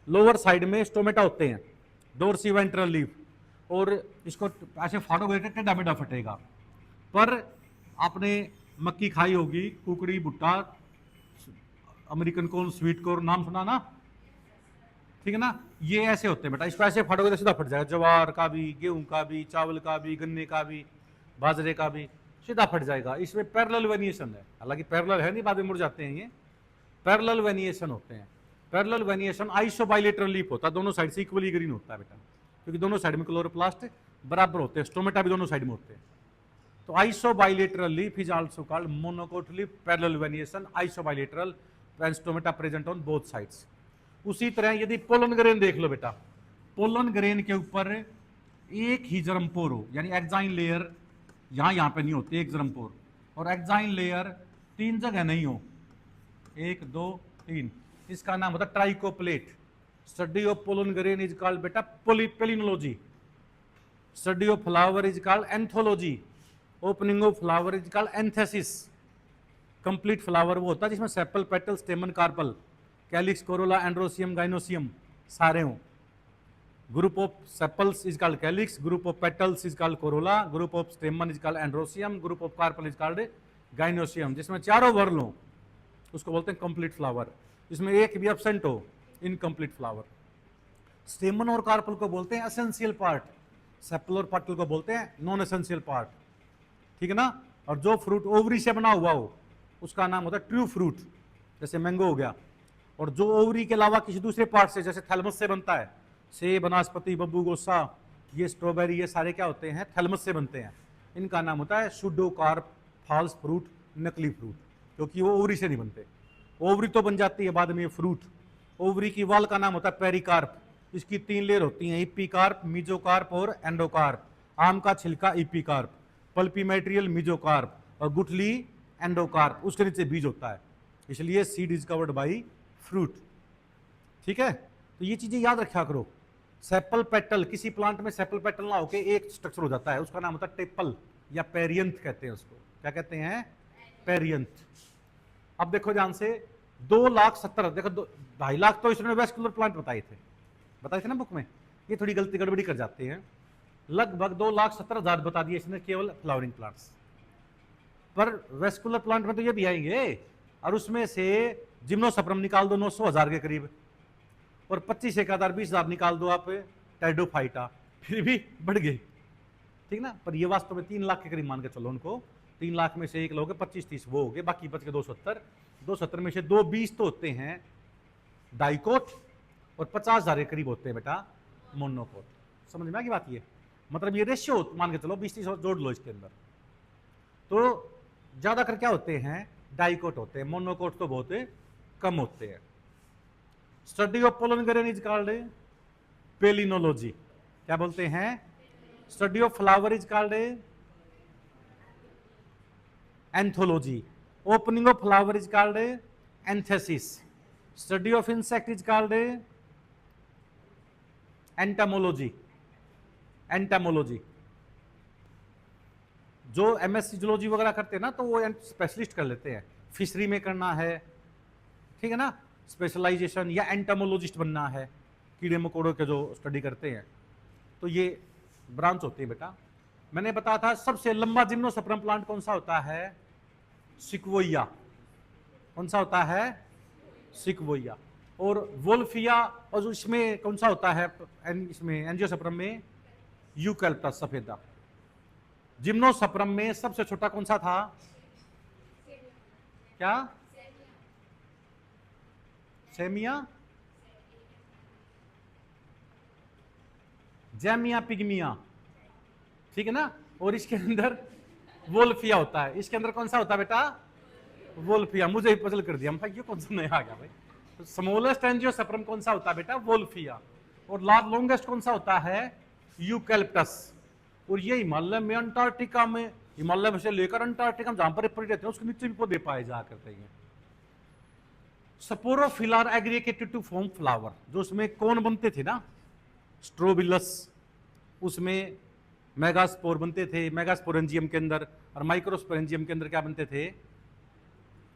लोअर साइड में स्टोमेटा होते हैं, डोर्सी वेंट्रल लीफ। और इसको ऐसे फाड़ोगे तो टेढ़ा मेढ़ा फटेगा। पर आपने मक्की खाई होगी, कुकड़ी, भुट्टा, अमेरिकन कॉर्न, स्वीट कॉर्न, नाम सुना ना, ठीक है ना। ये ऐसे होते हैं बेटा, इसको ऐसे फाड़ोगे तो सीधा फट जाएगा। ज्वार का भी, गेहूं का भी, चावल का भी, गन्ने का भी, बाजरे का भी सीधा फट जाएगा। इसमें पैरेलल वेनिएशन है, हालांकि पैरेलल है नहीं, बाद में मुड़ जाते हैं ये। पैरेलल वेनिएशन होते हैं। पैरेलल वेनिएशन आइसोबाइलेटरल लीफ होता है, दोनों साइड से इक्वली ग्रीन होता है बेटा, क्योंकि दोनों साइड में क्लोरोप्लास्ट बराबर होते हैं। स्टोमेटा भी दोनों साइड में होते हैं। तो isobilateral leaf is also called monocot leaf, parallel venation, isobilateral, when stomata present on both sides. उसी तरह यदि पोलन ग्रेन देख लो बेटा, पोलन ग्रेन के ऊपर एक ही जर्मपोर हो, यानी एक्साइन लेयर यहां पे नहीं होती, एक जर्मपोर, और एक्साइन लेयर 3 जगह नहीं हो, 1 2 3, इसका नाम होता है tricolpate. Study of pollen grain is called बेटा palynology. Study of flower is called anthology. Opening of flower is called anthesis. Complete flower वो होता है जिसमें sepal, petal, stamen, carpel, calyx, corolla, androecium, gynoecium सारे हों। Group of sepals is called calyx, group of petals is called corolla, group of stamen is called androecium, group of carpel is called gynoecium. जिसमें चारों वर्ण हो उसको बोलते हैं complete flower. जिसमें एक भी एब्सेंट हो, इनकम्प्लीट फ्लावर। स्टेमन और कार्पल को बोलते हैं एसेंशियल पार्ट, सेपल और पेटल को बोलते हैं नॉन एसेंशियल पार्ट, ठीक है ना। और जो फ्रूट ओवरी से बना हुआ हो उसका नाम होता है ट्रू फ्रूट, जैसे मैंगो हो गया। और जो ओवरी के अलावा किसी दूसरे पार्ट से, जैसे थैलमस से बनता है, सेब, नाशपाती, बब्बू गोसा, ये स्ट्रॉबेरी, ये सारे क्या होते हैं? थैलमस से बनते हैं। इनका नाम होता है सूडोकार्प, फॉल्स फ्रूट, नकली फ्रूट, क्योंकि वो ओवरी से नहीं बनते। ओवरी तो बन जाती है बाद में ये फ्रूट। ओवरी की वाल का नाम होता है पेरिकार्प। इसकी 3 लेयर होती हैं, इपीकार्प, मीजोकार्प और एंडोकार्प। आम का छिलका इपीकार्प, पल्पी मटेरियल मीजोकार्प, और गुठली एंडोकार्प, उसके नीचे बीज होता है। इसलिए seed is covered by fruit, ठीक है। तो ये चीजें याद रखा करो। सेपल पेटल, किसी प्लांट में सेपल पेटल ना होके एक स्ट्रक्चर हो जाता है, उसका नाम होता है टेपल या पेरियंथ कहते हैं उसको। क्या कहते हैं? पेरियंथ। अब देखो ध्यान से, 2,70,000, देखो 2.5 लाख तो इसने वेस्कुलर प्लांट बताए थे ना बुक में। ये थोड़ी गलती गड़बड़ी कर जाते हैं। लगभग 2,70,000 बता दिए इसने केवल फ्लावरिंग प्लांट्स। पर वेस्कुलर प्लांट में तो ये भी आएंगे, और उसमें से जिम्नोस्पर्म निकाल दो 900,000 के करीब, और 25,000 20,000 निकाल दो आप टेरिडोफाइटा, फिर भी बढ़ गए, ठीक ना। पर ये वास्तव में 3 लाख के करीब मान के चलो उनको। 3 लाख में से 1 लोगे, 25-30 वो हो गए, बाकी बच के 270 में से 220 तो होते हैं डाइकोट, और 50,000 के करीब होते हैं बेटा मोनोकोट। समझ में आ गई बात? ये मतलब ये रेशियो मान के चलो 20-30 और जोड़ लो इसके अंदर। तो ज्यादातर क्या होते हैं? डाइकोट होते हैं, मोनोकोट तो बहुत कम होते हैं। Study of pollen grain is called palynology. क्या बोलते हैं? Study of flower is called anthology. Opening of flower is called antithesis. Study of insect is called एंटामोलॉजी। एंटामोलॉजी जो एमएससी जूलॉजी वगैरह करते हैं ना, तो वो स्पेशलिस्ट कर लेते हैं। फिशरी में करना है, ठीक है ना, स्पेशलाइजेशन, या एंटामोलॉजिस्ट बनना है, कीड़े मकोड़ों के जो स्टडी करते हैं, तो ये ब्रांच होती है बेटा। मैंने बताया था सबसे लंबा जिम्नोस्पर्म प्लांट कौन सा होता है? सिक्वोइया। कौन सा होता है? सिक्वोइया। और वोल्फिया, और इसमें कौन सा होता है? इसमें एंजियोस्पर्म में यूकैलिप्टस सफेदा। जिम्नोस्पर्म में सबसे छोटा कौन सा था? क्या? सेमिया, जैमिया पिग्मिया, ठीक है ना। और इसके अंदर वोल्फिया होता है। इसके अंदर कौन सा होता है बेटा? वोल्फिया, मुझे ही पजल कर दिया भाई, ये कौन सा नया आ गया भाई। तो स्मॉलेस्ट एंजियोस्पर्म कौन सा होता है बेटा? वोल्फिया। और लॉन्गेस्ट कौन सा होता है? यूकैलिप्टस। और ये हिमालय में, अंटार्कटिका में, हिमालय में से लेकर अंटार्कटिका में जहां पर रहते हैं उसके नीचे भी पौधे पाए जा करते हैं। Sporophyll are aggregated to form flower. जो उसमें कौन बनते थे ना, स्ट्रोबिलस, उसमें मेगास्पोर बनते थे मेगास्पोरेंजियम के अंदर, और माइक्रोस्पोरेंजियम के अंदर क्या बनते थे?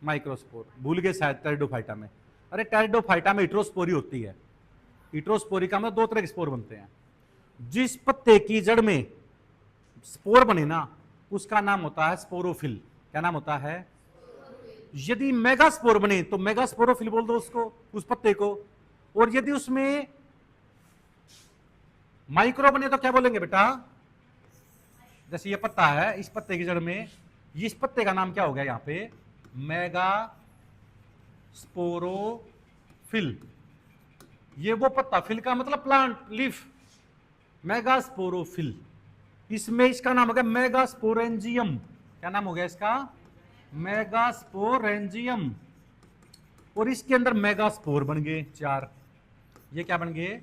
माइक्रोस्पोर। भूल गए शायद टेरिडोफाइटा में। अरे टेरिडोफाइटा में हिट्रोस्पोरी होती है। हिट्रोस्पोरिका में दो तरह के स्पोर बनते हैं। जिस पत्ते की जड़ में स्पोर बने ना, उसका नाम होता है स्पोरोफिल। क्या नाम होता है? यदि मेगास्पोर बने तो मेगास्पोरोफिल बोल दो उसको, उस पत्ते को। और यदि उसमें माइक्रो बने तो क्या बोलेंगे बेटा? जैसे ये पत्ता है, इस पत्ते की जड़ में, इस पत्ते का नाम क्या हो गया यहां पे? मेगास्पोरोफिल। ये वो पत्ता, फिल का मतलब प्लांट, लीफ, मेगास्पोरोफिल। इसमें इसका नाम हो गया मेगास्पोरेंजियम। क्या नाम हो गया इसका? मेगास्पोरेंजियम। और इसके अंदर मेगास्पोर बन गए 4। ये क्या बन गए?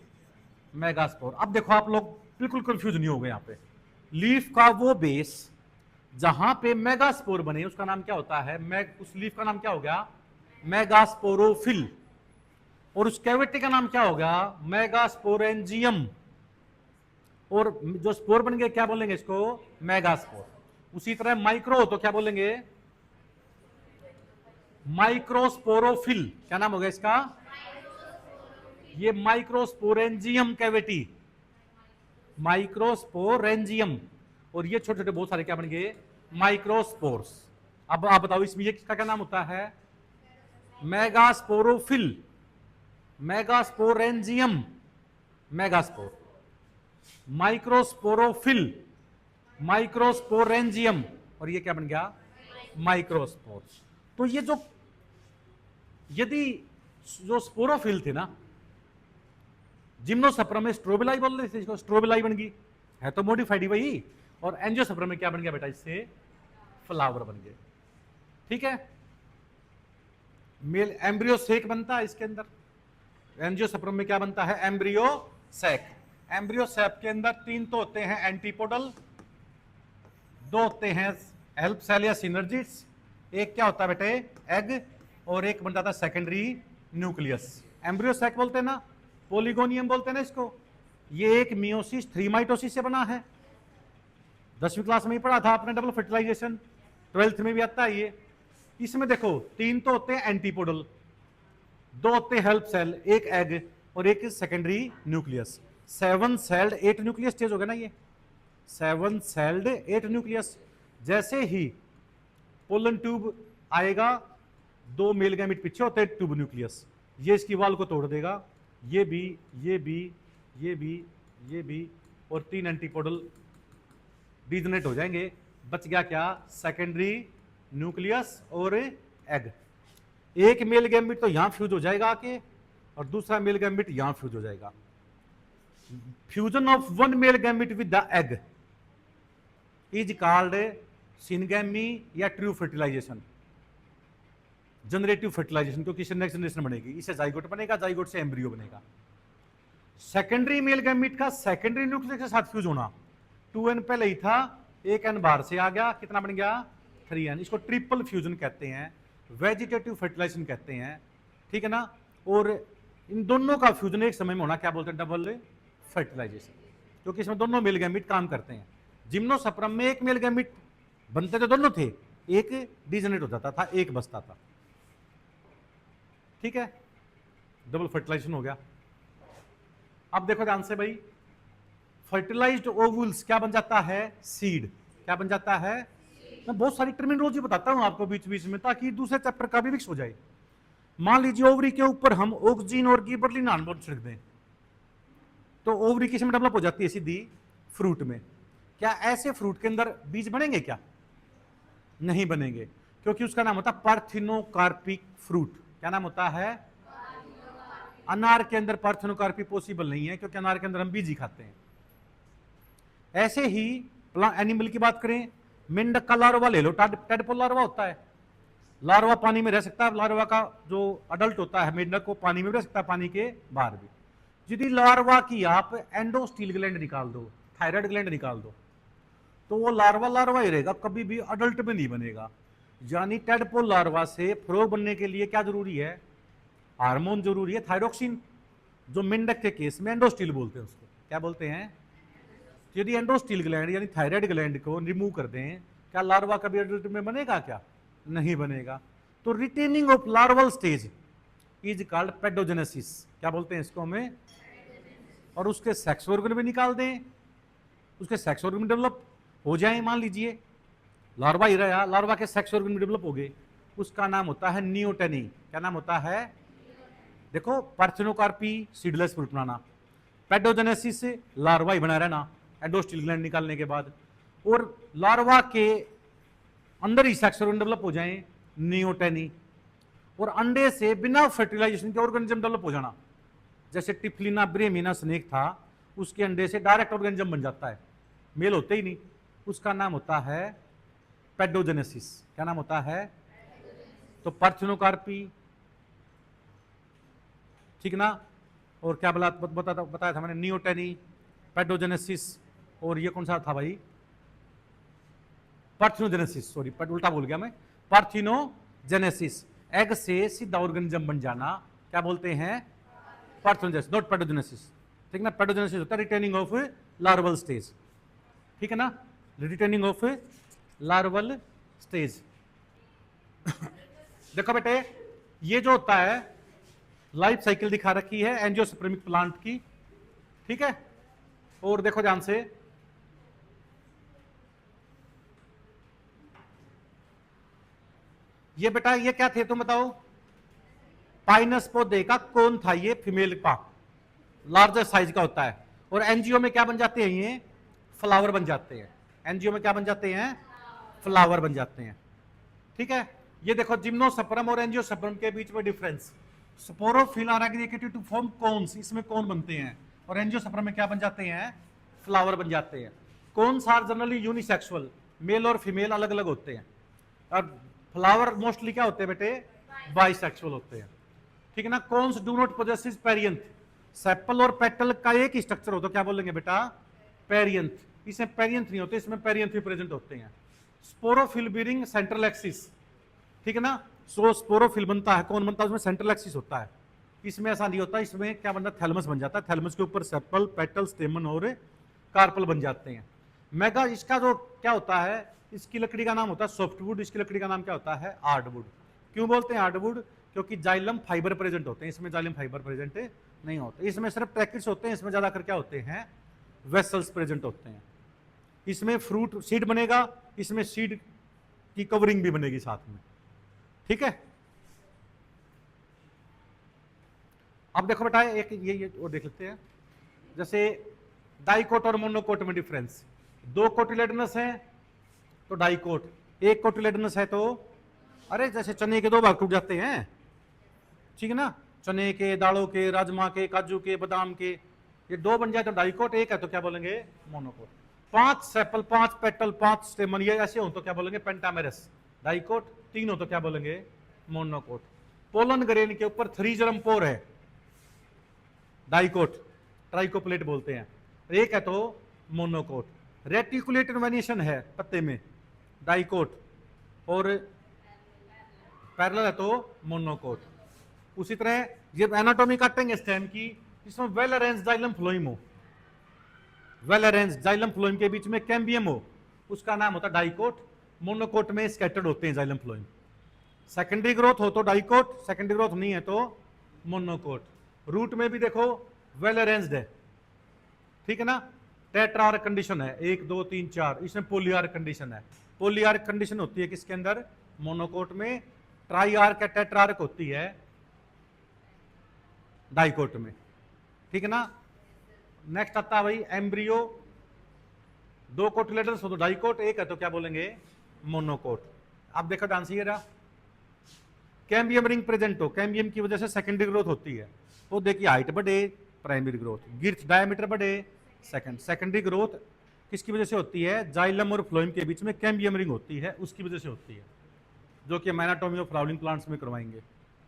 मेगास्पोर। अब देखो आप लोग बिल्कुल कंफ्यूज नहीं हो गए। यहां पे लीफ का वो बेस जहां पे मेगास्पोर बने उसका नाम क्या होता है? उस लीफ का नाम क्या हो गया? मेगास्पोरोफिल। और उस कैविटी का नाम क्या हो गया? मेगास्पोरेंजियम। और जो स्पोर बन गए क्या बोलेंगे इसको? मेगास्पोर। उसी तरह माइक्रो हो तो क्या बोलेंगे? माइक्रोस्पोरोफिल। क्या नाम हो गया इसका? ये माइक्रोस्पोरेंजियम कैविटी, माइक्रोस्पोरेंजियम। और ये छोटे छोटे बहुत सारे क्या बन गए? माइक्रोस्पोर्स। अब आप बताओ इसमें ये किसका क्या नाम होता है? Megasporophyll, megasporangium, megaspore. Microsporophyll, microsporangium, और ये क्या बन गया? माइक्रोस्पोर। तो ये जो, यदि जो स्पोरोफिल थे ना, जिम्नोस्पर्म में स्ट्रोबिलाई बोल रहे थे, इसको स्ट्रोबिलाई बन गई, है तो मॉडिफाइड ही वही। और एंजियोस्पर्म में क्या बन गया बेटा? इससे फ्लावर बन गए। ठीक है। मेल एम्ब्रियो सेक बनता है इसके अंदर। एंजियोस्पर्म में क्या बनता है? Embryo sac. एम्ब्रियो सैक के अंदर 3 तो होते हैं एंटीपोडल, 2 होते हैं हेल्प सेल या सिनर्जिट्स, एक क्या होता है बेटे? एग, और एक बन जाता है सेकेंडरी न्यूक्लियस। एम्ब्रियो सैक बोलते हैं ना, पोलिगोनियम बोलते हैं ना इसको। ये एक मियोसिस 3 माइटोसिस से बना है। 10वीं क्लास में ही पढ़ा था आपने डबल फर्टिलाइजेशन, 12th में भी आता है ये। इसमें देखो 3 तो होते हैं एंटीपोडल, 2 होते हैं हेल्प सेल, एक एग और एक secondary nucleus. 7 sailed 8 nucleus stage हो गया ना ये, 7 सेल्ड 8 न्यूक्लियस। जैसे ही पोलन ट्यूब आएगा, 2 मेल गैमेट पीछे होते हैं ट्यूब न्यूक्लियस, ये इसकी वाल को तोड़ देगा, ये भी, ये भी, ये भी, ये भी, और 3 एंटीपोडल डीजनेट हो जाएंगे। बच गया क्या? सेकेंडरी न्यूक्लियस और एग। एक मेल गैमेट तो यहां फ्यूज हो जाएगा आके, और दूसरा मेल गैमेट यहां फ्यूज हो जाएगा। Fusion of 1 mail gamete with the egg is called syngamy या ट्रू फर्टिलाइजेशन, जनरेटिव फर्टिलाइजेशन, क्योंकि इससे नेक्स्ट जनरेशन बनेगी। इससे जाइगोट बनेगा, जाइगोट से एम्ब्रियो बनेगा। सेकेंडरी मेल गैमेट का सेकेंडरी न्यूक्लियस के साथ फ्यूज होना, 2n पहले ही था, 1n बाहर से आ गया, कितना बन गया? 3n। इसको ट्रिपल फ्यूजन कहते हैं, वेजिटेटिव फर्टिलाइजेशन कहते हैं। ठीक है ना। और इन दोनों का फ्यूजन एक समय में होना क्या बोलते हैं? डबल फर्टिलाइजेशन, क्योंकि इसमें दोनों मेल गैमेट काम करते हैं। जिम्नोस्पर्म में एक मेल गैमेट बनते तो दोनों थे, एक डिजनरेट हो जाता था, एक बचता था। ठीक है, डबल फर्टिलाइजेशन हो गया। अब देखो ध्यान से भाई, फर्टिलाइज्ड ओवुल्स क्या बन जाता है? सीड। क्या बन जाता है? मैं बहुत सारी टर्मिनोलॉजी बताता हूं आपको बीच बीच में, ताकि दूसरे चैप्टर का भी मिक्स हो जाए। मान लीजिए ओवरी के ऊपर हम ऑक्सीजन और गिबरलिन हार्मोन छिड़क दें, तो ओवरी किस में डेवलप हो जाती है? सीधी फ्रूट में। क्या ऐसे फ्रूट के अंदर बीज बनेंगे? क्या नहीं बनेंगे, क्योंकि उसका नाम होता है पार्थिनोकार्पिक फ्रूट। क्या नाम होता है? अनार के अंदर पार्थिनोकार्पी पॉसिबल नहीं है, क्योंकि अनार के अंदर हम बीज ही खाते हैं। ऐसे ही एनिमल की बात करें, मेंढक का लार्वा ले लो, टेडपोल लार्वा होता है, लार्वा पानी में रह सकता है, लार्वा का जो अडल्ट होता है मेंढक वो पानी में रह सकता है, पानी के बाहर भी। यदि लार्वा की आप एंडोस्टील ग्लैंड निकाल दो, थायराइड ग्लैंड निकाल दो, तो वो लार्वा लार्वा ही रहेगा, कभी भी अडल्ट में नहीं बनेगा। यानी टेडपोल लार्वा से फ्रॉग बनने के लिए क्या जरूरी है? हार्मोन जरूरी है, थायरोक्सिन, जो मेंढक के केस में एंडोस्टील बोलते हैं उसको, क्या बोलते हैं? यदि एंडोस्टील ग्लैंड यानी थायराइड ग्लैंड को रिमूव कर दें, क्या लार्वा कभी एडल्ट में बनेगा? क्या नहीं बनेगा। तो retaining of larval stage is called paedogenesis, क्या बोलते हैं इसको हमें? और उसके सेक्स ऑर्गन भी निकाल दें, उसके सेक्स ऑर्गन डेवलप हो जाए, मान लीजिए लार्वा ही रहा, लार्वा के सेक्स ऑर्गन भी डेवलप हो गए, उसका नाम होता है नियोटेनी। क्या नाम होता है? देखो, पार्थेनोकार्पी सीडलेस फ्रूट बनाना, पेडोजेनेसिस से लार्वा ही बना रहना एंडोस्टील ग्लैंड निकालने के बाद, और लार्वा के अंदर ही सेक्स ऑर्गन डेवलप हो जाए, नियोटेनी, और अंडे से बिना फर्टिलाइजेशन के ऑर्गेनिज्म डेवलप हो जाना। जैसे टिफलिना ब्रेमिना स्नेक था, उसके अंडे से डायरेक्ट ऑर्गेनिज्म बन जाता है, मेल होते ही नहीं, उसका नाम होता है पेडोजेनेसिस। क्या नाम होता है? तो पार्थेनोकार्पी, ठीक ना, और क्या बताया था मैंने? नियोटेनी, पेडोजेनेसिस, और ये कौन सा था भाई? पार्थिनोजेनेसिस, सॉरी उल्टा बोल गया मैं, पार्थिनोजेनेसिस, एग से सीधा ऑर्गेनिज्म बन जाना, क्या बोलते हैं? पार्थिनोजेनेसिस, नॉट पेडोजेनेसिस, ठीक ना। पेडोजेनेसिस होता है रिटेनिंग ऑफ लार्वल स्टेज, ठीक है ना, रिटेनिंग ऑफ लार्वल स्टेज। देखो बेटे, ये जो होता है लाइफ साइकिल दिखा रखी है एंजियोस्पर्मिक प्लांट की, ठीक है। और देखो ध्यान से, ये बेटा ये क्या थे तुम बताओ? पाइनस पौधे का कौन था? ये फीमेल का लार्जर साइज का होता है, और एनजीओ में क्या बन जाते हैं? ये फ्लावर बन जाते हैं। एनजीओ में क्या बन जाते हैं? फ्लावर बन जाते हैं, ठीक है। ये देखो, जिम्नोस्पर्म और एंजियोस्पर्म के बीच में difference, sporophyll are aggregated to form cones, इसमें कोन बनते हैं, और एंजियोस्पर्म में क्या बन जाते हैं? फ्लावर बन जाते हैं। Cones are generally unisexual, male और फीमेल अलग अलग होते हैं, और फ्लावर मोस्टली क्या होते हैं बेटे? बाइसेक्सुअल होते हैं, ठीक है ना। Cones do not possess perianth, sepal और पेटल का एक ही स्ट्रक्चर हो तो क्या बोलेंगे बेटा? पेरियंथ। इसमें पेरियंथ नहीं होते, इसमें पेरियंथ भी प्रेजेंट होते हैं। स्पोरोफिल बीरिंग सेंट्रल एक्सिस, ठीक है ना। सो स्पोरोफिल बनता है, कौन बनता है? उसमें सेंट्रल एक्सिस होता है, इसमें ऐसा नहीं होता, इसमें क्या बनता है? थैलमस बन जाता है, थैलमस के ऊपर सेपल, पेटल, स्टेमन और कार्पल बन जाते हैं। मेगा, इसका जो क्या होता है, इसकी लकड़ी का नाम होता है सॉफ्टवुड, इसकी लकड़ी का नाम क्या होता है? हार्डवुड। क्यों बोलते हैं हार्डवुड? क्योंकि जाइलम फाइबर प्रेजेंट होते हैं, इसमें जाइलम फाइबर प्रेजेंट नहीं होते, इसमें सिर्फ ट्रैकिट्स होते हैं, इसमें ज्यादातर क्या होते हैं? वेसल्स प्रेजेंट होते हैं। इसमें फ्रूट सीड बनेगा, इसमें सीड की कवरिंग भी बनेगी साथ में, ठीक है। अब देखो बेटा, एक ये वो देख लेते हैं, जैसे डाइकोट और मोनोकोट में डिफरेंस। दो कोटिलेडनस है तो डाइकोट, एक कोटिलेडनस है तो, अरे जैसे चने के दो भाग टूट जाते हैं, ठीक है ना, चने के, दालों के, राजमा के, काजू के, बादाम के, ये दो बन जाए तो डाइकोट, एक है तो क्या बोलेंगे? मोनोकोट। 5 सेपल, 5 पेटल, 5 स्टेमन, ये ऐसे हो तो क्या बोलेंगे? Pentamerous, dicot. 3 हो तो क्या बोलेंगे? मोनोकोट। पोलन ग्रेन के ऊपर 3 जर्म पोर है, डाइकोट, ट्राइकोप्लेट बोलते हैं। एक है तो मोनोकोट। रेटिकुलेटेड वेनिएशन है पत्ते में, डाइकोट, और पैरेलल है तो मोनोकोट। उसी तरह ये एनाटॉमी काटेंगे स्टेम की, इसमें वेल अरेंज जाइलम फ्लोइम हो, वेल अरेंज जाइलम फ्लोइम के बीच में कैम्बियम हो, उसका नाम होता है डाइकोट। मोनोकोट में स्कैटर्ड होते हैं जाइलम फ्लोइम। सेकेंडरी ग्रोथ हो तो डाइकोट, सेकेंडरी ग्रोथ नहीं है तो मोनोकोट। रूट में भी देखो वेल अरेंज्ड है, ठीक है ना। टेट्रार्क कंडीशन है, 1 2 3 4, इसमें पोलियार्क कंडीशन है। पोलियार्क कंडीशन होती है किसके अंदर? मोनोकोट में। ट्राईआर्क या टेट्रार्क होती है डाइकोट में, ठीक है ना। नेक्स्ट आता है भाई एम्ब्रियो, 2 कोटिलेडनस हो तो डाइकोट, एक है तो क्या बोलेंगे? मोनोकोट। अब देखो डांस ये रहा, कैम्बियम रिंग प्रेजेंट हो, कैम्बियम की वजह से सेकेंडरी ग्रोथ होती है, तो देखिए हाइट बढ़े, प्राइमरी ग्रोथ, गिर्थ डायमीटर बढ़े, सेकेंडरी ग्रोथ किसकी वजह से होती है? जाइलम और फ्लोएम के बीच में कैम्बियम रिंग होती है, उसकी वजह से होती है। जो कि हम एनाटॉमी ऑफ फ्लावरिंग प्लांट्स में करवाएंगे,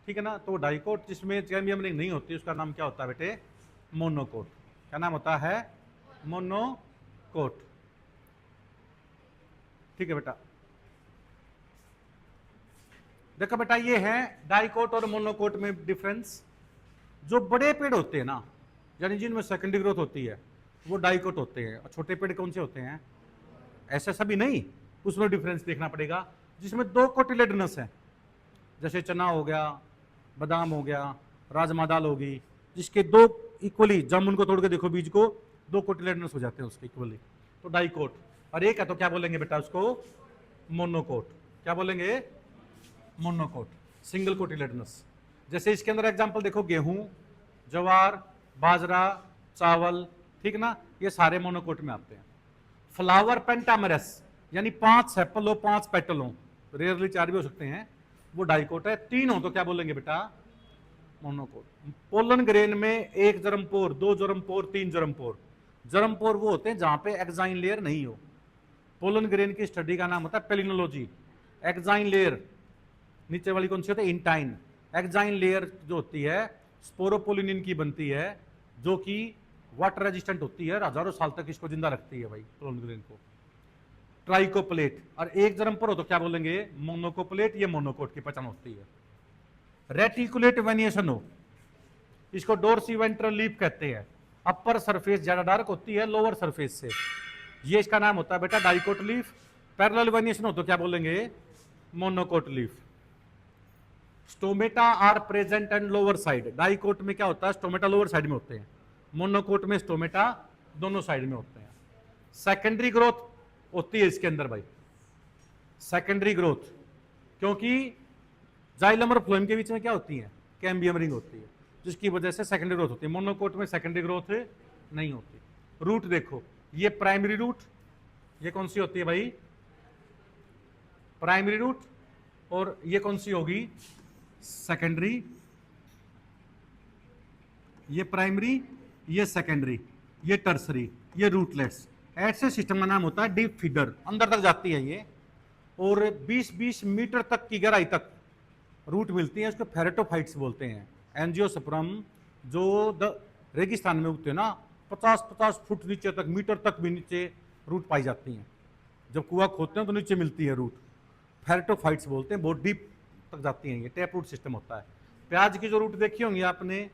ठीक है ना। तो डाइकोट जिसमें कैम्बियम रिंग नहीं होती उसका नाम क्या होता है बेटे, मोनोकोट। क्या नाम होता है, मोनोकोट, ठीक है बेटा। देखो बेटा ये है डाइकोट और मोनोकोट में डिफरेंस। जो बड़े पेड़ होते हैं ना, यानी जिनमें सेकेंडरी ग्रोथ होती है, वो डाइकोट होते हैं, और छोटे पेड़ कौन से होते हैं, ऐसे सभी नहीं, उसमें डिफरेंस देखना पड़ेगा। जिसमें 2 कोटिलेडनस है, जैसे चना हो गया, बादाम हो गया, राजमा दाल होगी, जिसके 2 इक्वली, जामुन को तोड़ के देखो बीज को, 2 कोटिलेडनस हो जाते हैं उसके इक्वली, तो डाइकोट। और एक है तो क्या बोलेंगे बेटा उसको, मोनोकोट। क्या बोलेंगे, मोनोकोट, सिंगल कोटिलेडनस। जैसे इसके अंदर एग्जांपल देखो, गेहूं, ज्वार, बाजरा, चावल, ठीक ना, ये सारे मोनोकोट में आते हैं। फ्लावर पेंटामेरस, यानी 5 सेपल हो, 5 पेटल हो, रेयरली 4 भी हो सकते हैं, वो डाइकोट है। 3 हो तो क्या बोलेंगे बेटा, मोनोकोट। पोलन ग्रेन में 1 जरमपोर, 2 जरमपोर, 3 जरमपोर। जरमपोर वो होते हैं जहां पे एक्साइन लेयर नहीं हो। पोलन ग्रेन की स्टडी का नाम होता है पेलिनोलॉजी। एक्साइन लेयर नीचे वाली कौन सी होती है, इंटाइन। एक्साइन लेयर जो होती है स्पोरोपोलिनिन की बनती है, जो कि वाटर रेजिस्टेंट होती है, हजारों साल तक इसको जिंदा रखती है भाई पोलन ग्रेन को। ट्राइकोप्लेट, और 1 जरमपोर हो तो क्या बोलेंगे, मोनोकोप्लेट। ये मोनोकोट की पहचान होती है। रेटिकुलेट वेनिएशन हो, इसको डोर्सी वेंट्रल लीफ कहते हैं। अपर सरफेस ज्यादा डार्क होती है लोअर सरफेस से, ये इसका नाम होता है बेटा डाइकोट लीफ। पैरेलल वेनिएशन हो तो क्या बोलेंगे, monocot leaf. Stomata are present and lower side. Dicot में क्या होता है, स्टोमेटा लोअर साइड में होते हैं, मोनोकोट में स्टोमेटा दोनों साइड में होते हैं। सेकेंडरी ग्रोथ होती है इसके अंदर भाई, सेकेंडरी ग्रोथ, क्योंकि जाइलम और फ्लोएम के बीच में क्या होती है, कैम्बियम रिंग होती है, जिसकी वजह से सेकेंडरी ग्रोथ होती है। मोनोकोट में सेकेंडरी ग्रोथ नहीं होती। रूट देखो, ये प्राइमरी रूट, ये कौन सी होती है भाई, प्राइमरी रूट, और ये कौन सी होगी, सेकेंडरी। ये प्राइमरी, ये सेकेंडरी, ये टर्सरी, ये रूटलेट्स। ऐसे सिस्टम का नाम होता है डीप फीडर, अंदर तक जाती है ये, और 20-20 मीटर तक की गहराई तक रूट मिलती है। इसको फेरेटोफाइट्स बोलते हैं। एंजियोस्पर्म जो रेगिस्तान में उगते हैं ना, 50-50 फुट नीचे तक, मीटर तक भी नीचे रूट पाई जाती हैं। जब कुआं खोदते हैं तो नीचे मिलती है रूट, फेरेटोफाइट्स बोलते हैं, बहुत डीप तक जाती हैं। ये टैप रूट सिस्टम होता है। प्याज की जो रूट देखी होंगी आपने,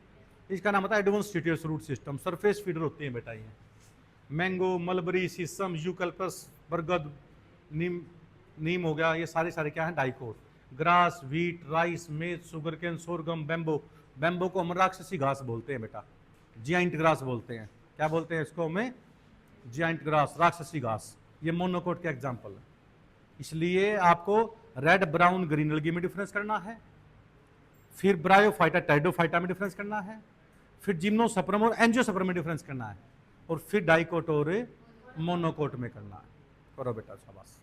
इसका नाम होता है advance root system. Surface feeder होती है बेटा ये। मैंगो, मलबरी, सीसम, यूकलिप्टस, बरगद, नीम हो गया, ये सारे क्या हैं, डाइकोट। ग्रास, व्हीट, राइस, मेज, सुगरकेन, सोरगम, बैम्बो। बैम्बो को हम राक्षसी घास बोलते हैं बेटा, जियांट ग्रास बोलते हैं। क्या बोलते हैं इसको हमें, जियांट ग्रास, राक्षसी घास। ये मोनोकोट के एग्जाम्पल है। इसलिए आपको रेड, ब्राउन, ग्रीन एल्गी में डिफरेंस करना है, फिर ब्रायोफाइटा, टाइडोफाइटा में डिफरेंस करना है, फिर जिम्नोस्पर्म और एंजियोस्पर्म में डिफरेंस करना है, और फिर डाइकोट और मोनोकोट में करना है। करो बेटा शाबाश।